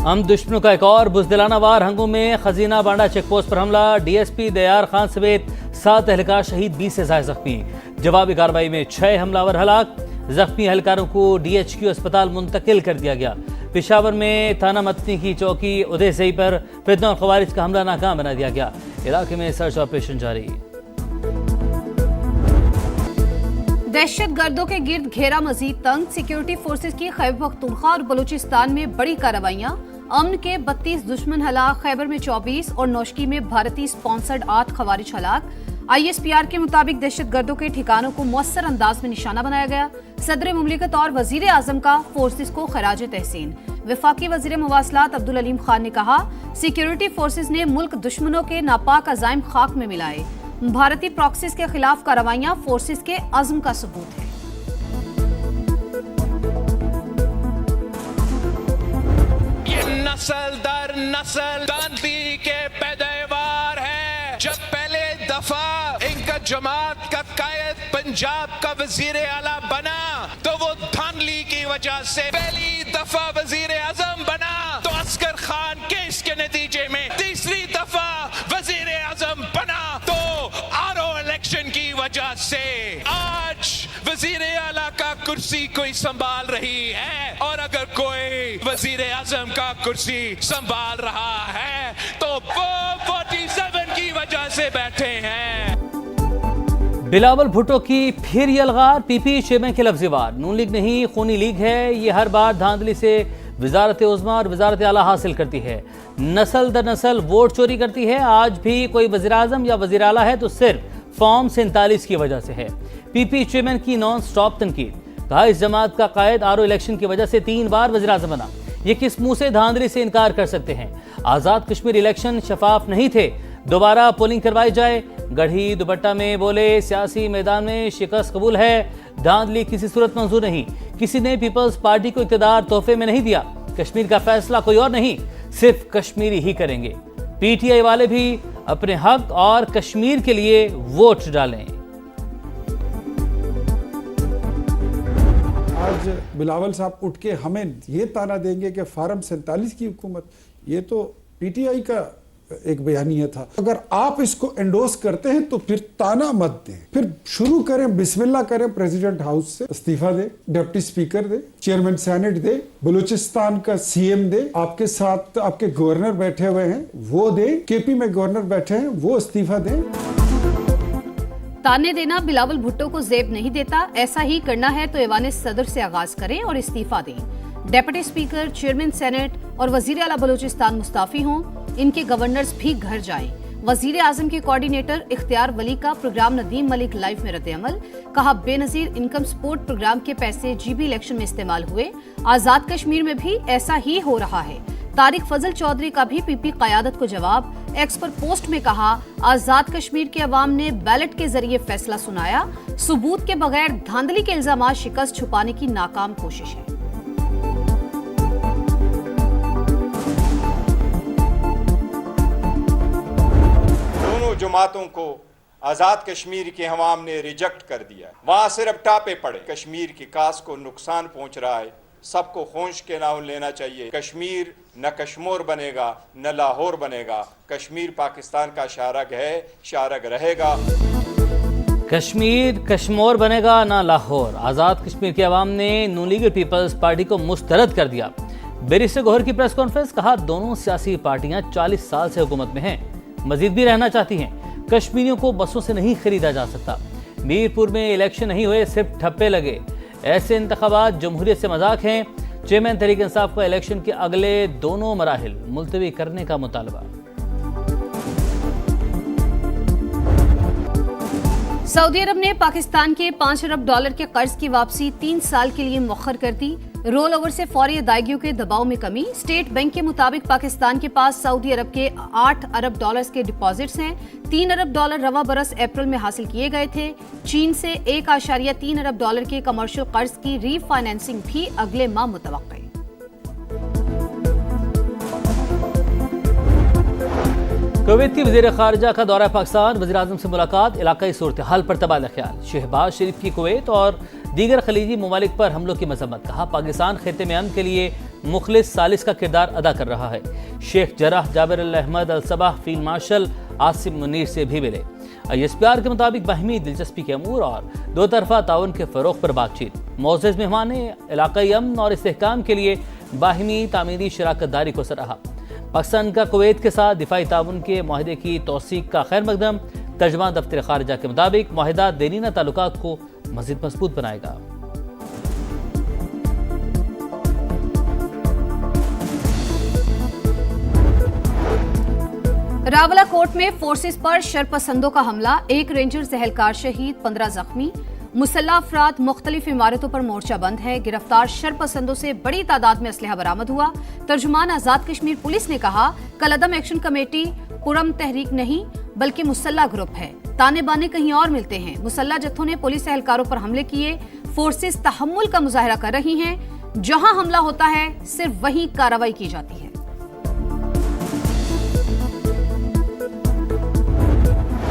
हम दुश्मनों का एक और बुज़दिलाना वार हंगू में खजीना बांडा चेकपोस्ट पर हमला। डीएसपी दयार खान समेत 7 एहलकार शहीद, 20 से ज्यादा जख्मी। जवाबी कार्रवाई में 6 हमलावर हलाक। जख्मी एहलकारों को डीएचक्यू अस्पताल मुंतकिल कर दिया गया। पेशावर में थाना मतनी की चौकी उदय सही पर फितना और खवारिज का हमला नाकाम बना दिया गया। इलाके में सर्च ऑपरेशन जारी। दहशतगर्दों के गिर्द घेरा मजीद तंग। सिक्योरिटी फोर्सेज की खैबर पख्तूनख्वा और बलूचिस्तान में बड़ी कार्रवाइयां। अमन के 32 दुश्मन हलाक, खैबर में 24 और नौशकी में भारतीय स्पॉन्सर्ड 8 खवारिज हलाक। ISPR के मुताबिक दहशतगर्दों के ठिकानों को मौसर अंदाज में निशाना बनाया गया। सदर मुमलिकत और वजीर आजम का फोर्सेज को खराज तहसीन। वफाकी वजीर मवासलात अब्दुल अलीम खान ने कहा, सिक्योरिटी फोर्सेज ने मुल्क दुश्मनों के नापाक अजाइम खाक में मिलाए। भारतीय प्रॉक्सीज के खिलाफ कार्रवाइयां फोर्सेज के अज़्म का सबूत है। नस्ल दर नस्ल गांधी के पैदावार है। जब पहले दफा इनका जमात का कायद पंजाब का वजीर आला बना तो वो धांधली की वजह से पहली दफा वजीर आजम बना तो अस्कर खान केस के नतीजे में तीसरी दफा वजीर आजम बना तो आरओ इलेक्शन की वजह से आज वजीर आला का कुर्सी कोई संभाल रही है। और अगर कोई वजीर आजम का कुर्सी संभाल रहा है तो वो 47 की वजह से बैठे हैं। बिलावल भुट्टो की फिर यलगार। पीपी चेयरमैन के लफ्ज़ीवार, नून लीग नहीं खूनी लीग है। ये हर बार धांधली से वजारत उज़्मा और वजारत आला हासिल करती है। नस्ल दर नस्ल वोट चोरी करती है। आज भी कोई वज़ीर आज़म या वज़ीर आला है तो सिर्फ फॉर्म 47 की वजह से है। पीपी चेयरमैन की नॉन स्टॉप तनकीद। कहा, इस जमात का कायद आरओ इलेक्शन की वजह से 3 बार वज़ीर आज़म बना। ये किस मुंह से धांधली से इनकार कर सकते हैं। आज़ाद कश्मीर इलेक्शन शफाफ नहीं थे, दोबारा पोलिंग करवाई जाए। गढ़ी दुपट्टा में बोले, सियासी मैदान में शिकस्त कबूल है, धांधली किसी सूरत मंजूर नहीं। किसी ने पीपल्स पार्टी को इक़्तिदार तोहफे में नहीं दिया। कश्मीर का फैसला कोई और नहीं, सिर्फ कश्मीरी ही करेंगे। पीटीआई वाले भी अपने हक और कश्मीर के लिए वोट डालें। आज बिलावल साहब उठ के हमें ये ताना देंगे कि फार्म 47 की हुकूमत, ये तो पीटीआई का एक बयानिया था। अगर आप इसको एंडोर्स करते हैं तो फिर ताना मत दें, फिर शुरू करें, बिस्मिल्लाह करें। प्रेसिडेंट हाउस से इस्तीफा दे, डिप्टी स्पीकर दे, चेयरमैन सेनेट दे, बलूचिस्तान का सीएम दे, आपके साथ आपके गवर्नर बैठे हुए हैं वो दे, केपी में गवर्नर बैठे हैं वो इस्तीफा दें। ताने देना बिलावल भुट्टो को जेब नहीं देता। ऐसा ही करना है तो ऐवान सदर से आगाज करें और इस्तीफा दें। डिप्टी स्पीकर, चेयरमैन सेनेट और वजीर आला बलूचिस्तान मुस्ताफी हों। इनके गवर्नर्स भी घर जाएं। वजीर आजम के कोऑर्डिनेटर इख्तियार वली का प्रोग्राम नदीम मलिक लाइव में रद्द-ए-अमल। कहा, बेनजीर इनकम सपोर्ट प्रोग्राम के पैसे जीबी इलेक्शन में इस्तेमाल हुए। आजाद कश्मीर में भी ऐसा ही हो रहा है। तारिक फजल चौधरी का भी पीपी क़यादत को जवाब। एक्स पर पोस्ट में कहा, आजाद कश्मीर के अवाम ने बैलेट के जरिए फैसला सुनाया। सबूत के बगैर धांधली के इल्जामात शिकस्त छुपाने की नाकाम कोशिश है। जमातों को आज़ाद कश्मीर के अवाम ने रिजेक्ट कर दिया। वहाँ सिर्फ टापे पड़े। कश्मीर की कास को नुकसान पहुँच रहा है। सबको होश के नाम लेना चाहिए। कश्मीर न कश्मीर बनेगा न लाहौर बनेगा। कश्मीर पाकिस्तान का शारग है, शारग रहेगा। कश्मीर कश्मीर बनेगा ना लाहौर। आज़ाद कश्मीर के अवाम ने नून लीग पीपल्स पार्टी को मुस्तरद कर दिया। बैरिस्टर गौहर की प्रेस कॉन्फ्रेंस। कहा, दोनों सियासी पार्टियां 40 साल से हुकूमत में हैं, मजीद भी रहना चाहती हैं। कश्मीरियों को बसों से नहीं खरीदा जा सकता। मीरपुर में इलेक्शन नहीं हुए, सिर्फ ठप्पे लगे। ऐसे इंतखाबात जमहूरियत से मजाक हैं। चेयरमैन तहरीक इंसाफ का इलेक्शन के अगले दोनों मराहिल मुलतवी करने का मुतालबा। सऊदी अरब ने पाकिस्तान के $5 अरब के कर्ज की वापसी 3 साल के लिए मुअख्खर कर दी। रोल ओवर से फौरी अदायगियों के दबाव में कमी। स्टेट बैंक के मुताबिक पाकिस्तान के पास सऊदी अरब के $8 अरब के डिपॉजिट्स हैं। $3 अरब रवा बरस अप्रैल में हासिल किए गए थे। चीन से $1.3 अरब के कमर्शियल कर्ज की रीफाइनेंसिंग भी अगले माह मुतवक्किल। कुवैत की वज़ीर ख़ारिजा का दौरा पाकिस्तान। वज़ीर आज़म से मुलाकात। इलाकाई सूरत हाल पर तबादला ख्याल। शहबाज शरीफ की कुवैत और दीगर खलीजी ममालिक पर हमलों की मजम्मत। कहा, पाकिस्तान खित्ते में अमन के लिए मुखलिस सालिस का किरदार अदा कर रहा है। Sheikh Jarrah Jaber Al Ahmad Al Sabah field marshal Asim Munir से भी मिले। ISPR के मुताबिक बाहिमी दिलचस्पी के अमूर और दो तरफा ताउन के फरोग पर बातचीत। मोअज़्ज़ज़ मेहमान ने इलाक़ाई अमन और इस्तेहकाम के लिए बाहिमी तामीरी शराकतदारी को सराहा। पाकिस्तान का कुवैत के साथ दिफाई ताउन के माहिदे की तौसीक का खैर मकदम। तर्जमान दफ्तर खारिजा के मुताबिक माहिदा देरीना ताल्लुकात को मज़ीद मजबूत बनाएगा। रावलाकोट में फोर्सेस पर शरपसंदों का हमला, एक रेंजर जहलकार शहीद, 15 जख्मी। मुसल्लह अफराद मुख्तलिफ इमारतों पर मोर्चा बंद है। गिरफ्तार शरपसंदों से बड़ी तादाद में असलहा बरामद हुआ। तर्जुमान आजाद कश्मीर पुलिस ने कहा, कलअदम एक्शन कमेटी पुरम तहरीक नहीं बल्कि मुसल्लह ग्रुप है। ताने बाने कहीं और मिलते हैं। मुसल्लह जत्थों ने पुलिस एहलकारों पर हमले किए। फोर्सेस तहम्मुल का मुजाहरा कर रही हैं। जहां हमला होता है सिर्फ वहीं कार्रवाई की जाती है।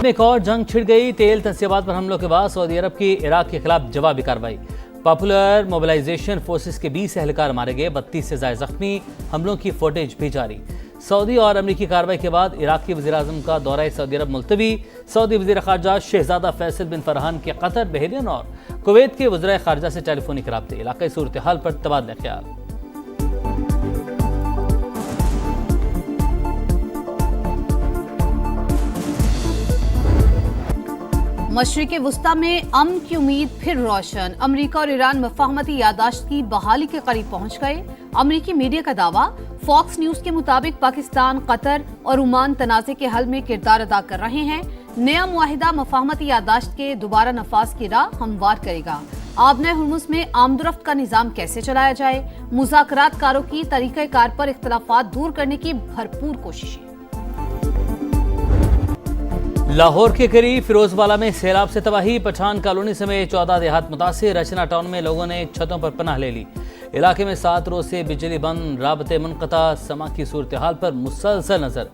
एक और जंग छिड़ गई। तेल तंसीबात पर हमलों के बाद सऊदी अरब की इराक के खिलाफ जवाबी कार्रवाई। पॉपुलर मोबिलाइजेशन फोर्सेस के 20 एहलकार मारे गए, 32 से ज्यादा जख्मी। हमलों की फुटेज भी जारी। सऊदी और अमरीकी कार्रवाई के बाद इराकी वज़ीर-ए-आज़म का दौरा सऊदी अरब मुलतवी। सऊदी वज़ीर ख़ारजा शहजादा फैसल बिन फरहान के कतर, बहरीन और कुवैत के वज़ीर ख़ारजा से टेलीफोनिक राब्ते। इलाक़ाई सूरत हाल पर तबादला ख्याल। मशरिक़ वुस्ता में अमन की उम्मीद फिर रोशन। अमरीका और ईरान मफाहमती यादाश्त की बहाली के करीब पहुंच गए। अमरीकी मीडिया का दावा। फॉक्स न्यूज के मुताबिक पाकिस्तान, कतर और ओमान तनाज़े के हल में किरदार अदा कर रहे हैं। नया मुआहिदा मफाहमती यादाश्त के दोबारा नफाज की राह हमवार करेगा। आबने हुर्मुज़ में आमदरफ्त का निज़ाम कैसे चलाया जाए, मुज़ाकरातकारों की तरीक़ाकार पर इख्तलाफात दूर करने की भरपूर कोशिशें। लाहौर के करीब फिरोजवाला में सैलाब से तबाही। पठान कॉलोनी समेत 14 देहात मुतासिर। रचना टाउन में लोगों ने छतों पर पनाह ले ली। इलाके में 7 रोज से बिजली बंद, राबते मुनक़ता। समा की सूरत हाल पर मुसलसल नजर।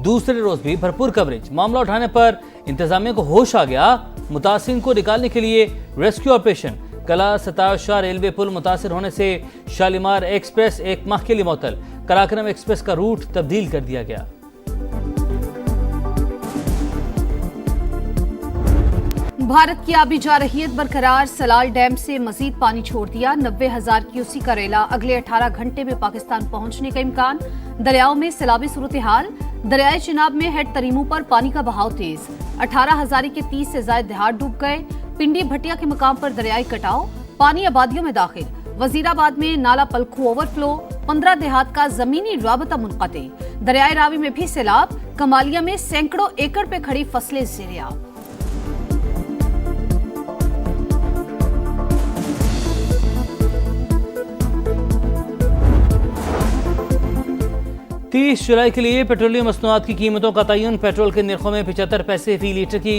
दूसरे रोज भी भरपूर कवरेज। मामला उठाने पर इंतजामिया को होश आ गया। मुतासिर को निकालने के लिए रेस्क्यू ऑपरेशन। कला सताशाह रेलवे पुल मुतासिर होने से शालीमार एक्सप्रेस 1 माह के लिए मुअत्तल। कराक्रम एक्सप्रेस का रूट तब्दील कर दिया गया। भारत की आबी जारहियत बरकरार। सलाल डैम से मजीद पानी छोड़ दिया। 90,000 क्यूसी का रेला अगले 18 घंटे में पाकिस्तान पहुंचने का इम्कान। दरियाओं में सैलाबी सूरत हाल। दरियाए चिनाब में हेड तरीमों पर पानी का बहाव तेज। 18 हजारी के 30 से ज्यादा देहात डूब गए। पिंडी भटिया के मकाम पर दरियाई कटाव, पानी आबादियों में दाखिल। वजीराबाद में नाला पलखू ओवरफ्लो। 15 देहात का जमीनी राबता मुनक़ते। दरियाए रावी में भी सैलाब। कमालिया में सैकड़ों एकड़ पे खड़ी फसलें ज़ेर-ए-आब। 30 जुलाई के लिए पेट्रोलियम मसनूआत की कीमतों का तयन। पेट्रोल के निर्खों में 75 पैसे फी लीटर की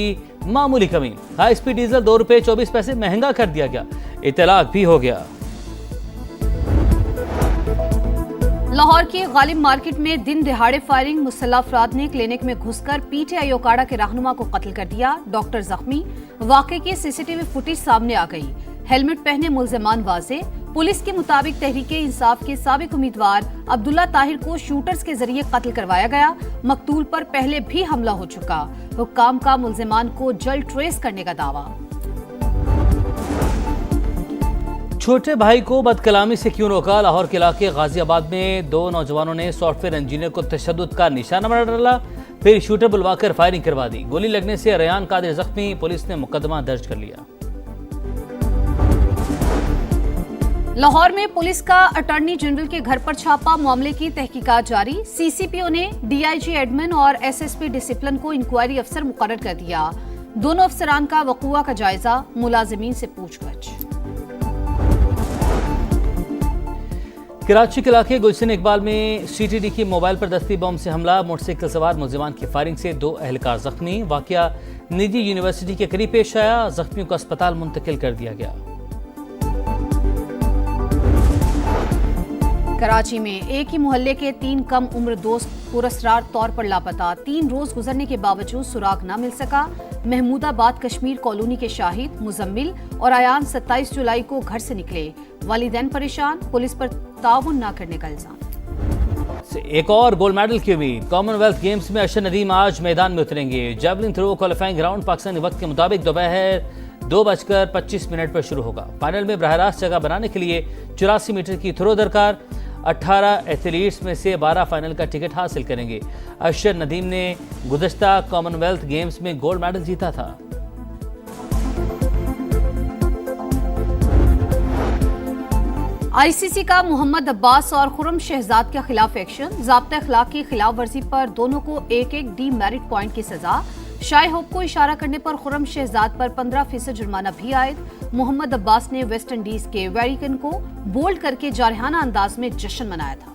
मामूली कमी। हाई स्पीड डीजल 2 रुपए 24 पैसे महंगा कर दिया गया। इतलाक भी हो गया। लाहौर की गालिब मार्केट में दिन दिहाड़े फायरिंग। मुसल्लह अफराद ने क्लिनिक में घुसकर पीटीआई ओकाड़ा के रहनुमा को कत्ल कर दिया। डॉक्टर जख्मी। वाकये की सीसीटीवी फुटेज सामने आ गई। हेलमेट पहने मुल्जिमान वाजे। पुलिस के मुताबिक तहरीके इंसाफ के साबिक उम्मीदवार अब्दुल्ला ताहिर को शूटर्स के जरिए कत्ल करवाया गया। मकतूल पर पहले भी हमला हो चुका। हुक्काम का मुल्जिमान को जल्द ट्रेस करने का दावा। छोटे भाई को बदकलामी से क्यों रोका? लाहौर के इलाके गाजियाबाद में 2 नौजवानों ने सॉफ्टवेयर इंजीनियर को तशद्दुद का निशाना बना डाला, फिर शूटर बुलवाकर फायरिंग करवा दी। गोली लगने से रयान कादिर जख्मी। पुलिस ने मुकदमा दर्ज कर लिया। लाहौर में पुलिस का अटॉर्नी जनरल के घर पर छापा। मामले की तहकीकात जारी। सीसीपीओ ने डीआईजी एडमिन और एसएसपी डिसिप्लिन को इंक्वायरी अफसर मुकर्रर कर दिया। दोनों अफसरान का वक़ूआ का जायजा, मुलाजिमीन से पूछताछ। कराची के इलाके गुलशन इकबाल में सीटीडी की मोबाइल पर दस्ती बम से हमला। मोटरसाइकिल सवार मुल्जिमान की फायरिंग से 2 एहलकार जख्मी। वाकया निजी यूनिवर्सिटी के करीब पेश आया। जख्मियों को अस्पताल मुंतकिल कर दिया गया। कराची में एक ही मोहल्ले के 3 कम उम्र दोस्त पुरस्कार तौर पर लापता। 3 रोज गुजरने के बावजूद सुराग न मिल सका। महमूदाबाद कश्मीर कॉलोनी के शाहिद, मुजम्मिल और आयान 27 जुलाई को घर से निकले। वालिदैन परेशान। पुलिस पर ताउन न करने का इल्जाम। एक और गोल्ड मेडल की उम्मीद। कॉमनवेल्थ गेम्स में अरशद नदीम आज मैदान में उतरेंगे। जेवलिन थ्रो क्वालिफाइंग राउंड पाकिस्तानी वक्त के मुताबिक दोपहर 2:25 पर शुरू होगा। फाइनल में बराह रास्त जगह बनाने के लिए 84 मीटर की थ्रो दरकार। 18 एथलीट्स में से 12 फाइनल का टिकट हासिल करेंगे। अरशद नदीम ने गुज़श्ता कॉमनवेल्थ गेम्स में गोल्ड मेडल जीता था। आईसीसी का मोहम्मद अब्बास और खुर्रम शहजाद के खिलाफ एक्शन। ज़ाब्ता अखलाक की खिलाफ वर्जी पर दोनों को एक डीमेरिट पॉइंट की सजा। शाय होप को इशारा करने पर खुर्रम शहजाद पर 15% जुर्माना भी आयद। मोहम्मद अब्बास ने वेस्ट इंडीज के वेरिकन को बोल्ड करके जारहाना अंदाज में जश्न मनाया था।